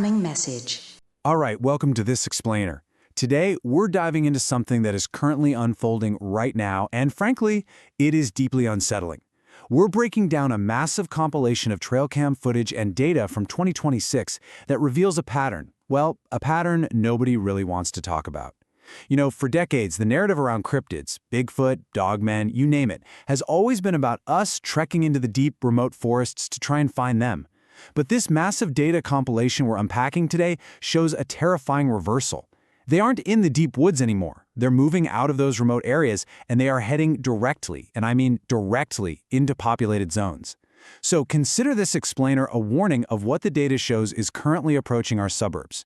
Incoming message. All right, welcome to this explainer. Today, we're diving into something that is currently unfolding right now, and frankly, it is deeply unsettling. We're breaking down a massive compilation of trail cam footage and data from 2026 that reveals a pattern. Well, a pattern nobody really wants to talk about. You know, for decades, the narrative around cryptids, Bigfoot, dogmen, you name it, has always been about us trekking into the deep, remote forests to try and find them. But this massive data compilation we're unpacking today shows a terrifying reversal. They aren't in the deep woods anymore. They're moving out of those remote areas, and they are heading directly, and I mean directly, into populated zones. So consider this explainer a warning of what the data shows is currently approaching our suburbs.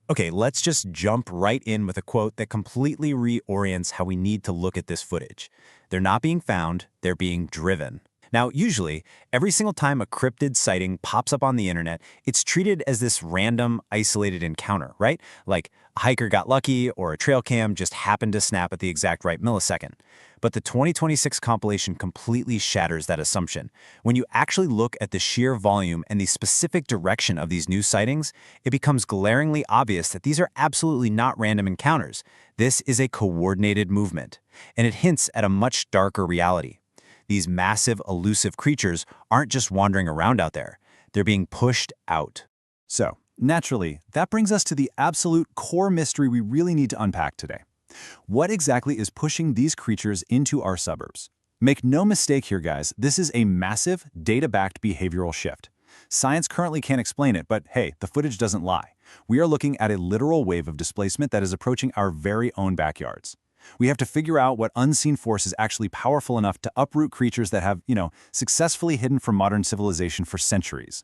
Okay, let's just jump right in with a quote that completely reorients how we need to look at this footage. They're not being found, they're being driven. Now, usually, every single time a cryptid sighting pops up on the internet, it's treated as this random, isolated encounter, right? Like a hiker got lucky or a trail cam just happened to snap at the exact right millisecond. But the 2026 compilation completely shatters that assumption. When you actually look at the sheer volume and the specific direction of these new sightings, it becomes glaringly obvious that these are absolutely not random encounters. This is a coordinated movement, and it hints at a much darker reality. These massive, elusive creatures aren't just wandering around out there. They're being pushed out. So, naturally, that brings us to the absolute core mystery we really need to unpack today. What exactly is pushing these creatures into our suburbs? Make no mistake here, guys, this is a massive, data-backed behavioral shift. Science currently can't explain it, but hey, the footage doesn't lie. We are looking at a literal wave of displacement that is approaching our very own backyards. We have to figure out what unseen force is actually powerful enough to uproot creatures that have, successfully hidden from modern civilization for centuries.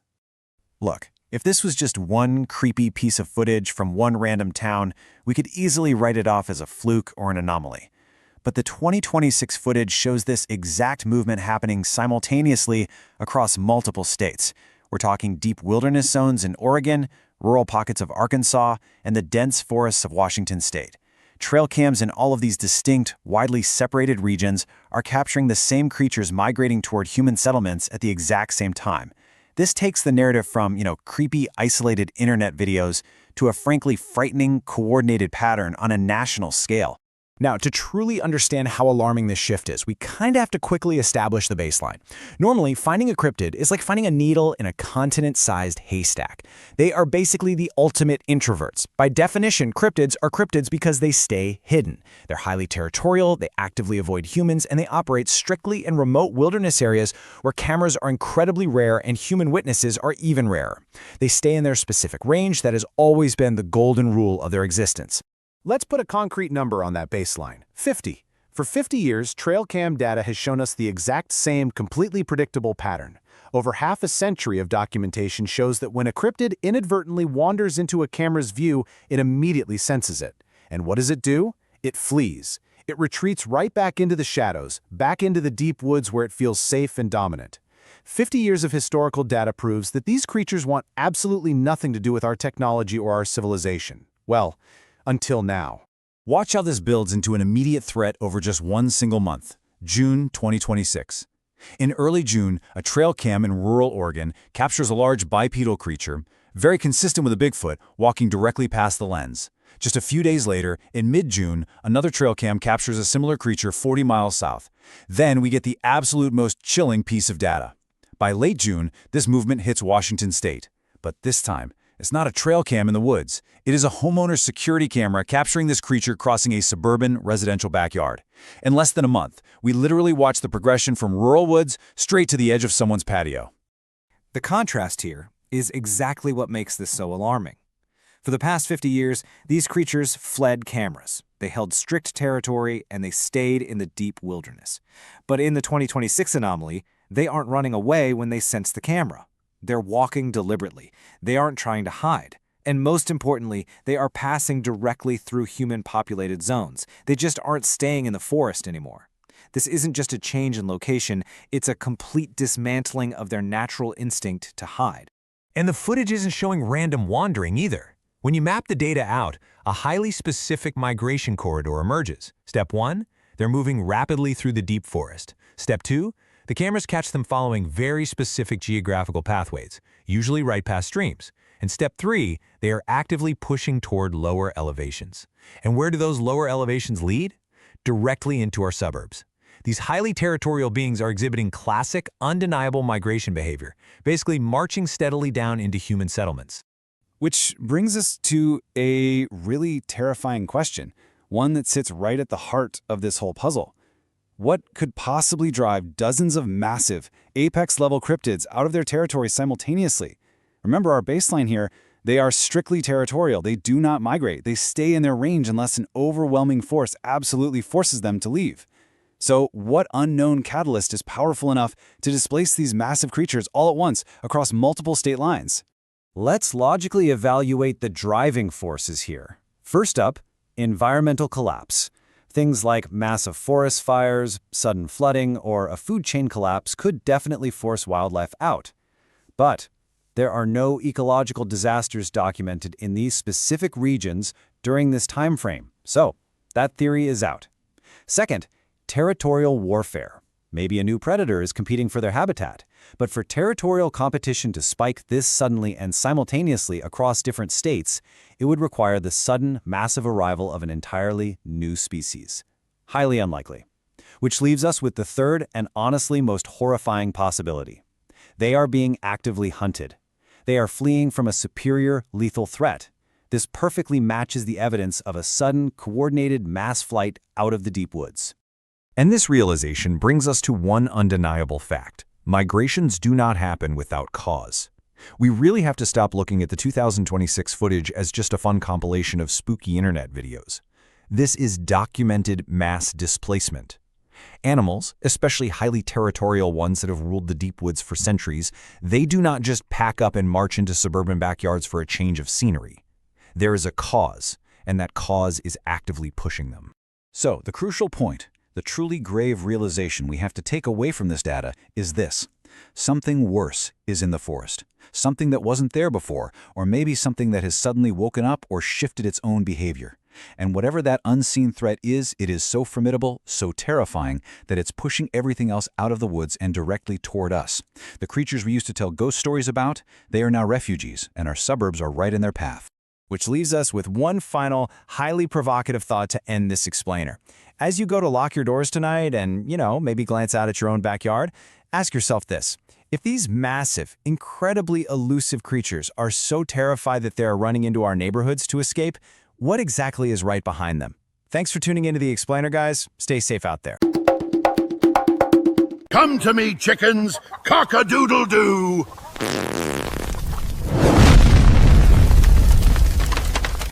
Look, if this was just one creepy piece of footage from one random town, we could easily write it off as a fluke or an anomaly. But the 2026 footage shows this exact movement happening simultaneously across multiple states. We're talking deep wilderness zones in Oregon, rural pockets of Arkansas, and the dense forests of Washington state. Trail cams in all of these distinct, widely separated regions are capturing the same creatures migrating toward human settlements at the exact same time. This takes the narrative from, creepy, isolated internet videos to a frankly frightening, coordinated pattern on a national scale. Now, to truly understand how alarming this shift is, we kind of have to quickly establish the baseline. Normally, finding a cryptid is like finding a needle in a continent-sized haystack. They are basically the ultimate introverts. By definition, cryptids are cryptids because they stay hidden. They're highly territorial, they actively avoid humans, and they operate strictly in remote wilderness areas where cameras are incredibly rare and human witnesses are even rarer. They stay in their specific range that has always been the golden rule of their existence. Let's put a concrete number on that baseline, 50. For 50 years, trail cam data has shown us the exact same completely predictable pattern. Over half a century of documentation shows that when a cryptid inadvertently wanders into a camera's view, it immediately senses it. And what does it do? It flees. It retreats right back into the shadows, back into the deep woods where it feels safe and dominant. 50 years of historical data proves that these creatures want absolutely nothing to do with our technology or our civilization. Well, until now. Watch how this builds into an immediate threat over just one single month, June 2026. In early June, a trail cam in rural Oregon captures a large bipedal creature, very consistent with a Bigfoot, walking directly past the lens. Just a few days later, in mid-June, another trail cam captures a similar creature 40 miles south. Then we get the absolute most chilling piece of data. By late June, this movement hits Washington state. But this time, it's not a trail cam in the woods. It is a homeowner's security camera capturing this creature crossing a suburban residential backyard. In less than a month, we literally watch the progression from rural woods straight to the edge of someone's patio. The contrast here is exactly what makes this so alarming. For the past 50 years, these creatures fled cameras. They held strict territory and they stayed in the deep wilderness. But in the 2026 anomaly, they aren't running away when they sense the camera. They're walking deliberately. They aren't trying to hide. And most importantly, they are passing directly through human-populated zones. They just aren't staying in the forest anymore. This isn't just a change in location, it's a complete dismantling of their natural instinct to hide. And the footage isn't showing random wandering either. When you map the data out, a highly specific migration corridor emerges. Step 1, they're moving rapidly through the deep forest. Step 2, the cameras catch them following very specific geographical pathways, usually right past streams. And step 3, they are actively pushing toward lower elevations. And where do those lower elevations lead? Directly into our suburbs. These highly territorial beings are exhibiting classic, undeniable migration behavior, basically marching steadily down into human settlements. Which brings us to a really terrifying question, one that sits right at the heart of this whole puzzle. What could possibly drive dozens of massive, apex-level cryptids out of their territory simultaneously? Remember our baseline here, they are strictly territorial. They do not migrate. They stay in their range unless an overwhelming force absolutely forces them to leave. So what unknown catalyst is powerful enough to displace these massive creatures all at once across multiple state lines? Let's logically evaluate the driving forces here. First up, environmental collapse. Things like massive forest fires, sudden flooding, or a food chain collapse could definitely force wildlife out. But there are no ecological disasters documented in these specific regions during this time frame, so that theory is out. Second, territorial warfare. Maybe a new predator is competing for their habitat, but for territorial competition to spike this suddenly and simultaneously across different states, it would require the sudden, massive arrival of an entirely new species. Highly unlikely. Which leaves us with the third and honestly most horrifying possibility. They are being actively hunted. They are fleeing from a superior, lethal threat. This perfectly matches the evidence of a sudden, coordinated mass flight out of the deep woods. And this realization brings us to one undeniable fact. Migrations do not happen without cause. We really have to stop looking at the 2026 footage as just a fun compilation of spooky internet videos. This is documented mass displacement. Animals, especially highly territorial ones that have ruled the deep woods for centuries, they do not just pack up and march into suburban backyards for a change of scenery. There is a cause, and that cause is actively pushing them. So, the crucial point, the truly grave realization we have to take away from this data is this. Something worse is in the forest. Something that wasn't there before, or maybe something that has suddenly woken up or shifted its own behavior. And whatever that unseen threat is, it is so formidable, so terrifying, that it's pushing everything else out of the woods and directly toward us. The creatures we used to tell ghost stories about, they are now refugees, and our suburbs are right in their path. Which leaves us with one final, highly provocative thought to end this explainer. As you go to lock your doors tonight and, maybe glance out at your own backyard, ask yourself this. If these massive, incredibly elusive creatures are so terrified that they are running into our neighborhoods to escape, what exactly is right behind them? Thanks for tuning into The Explainer, guys. Stay safe out there. Come to me, chickens! Cock-a-doodle-doo!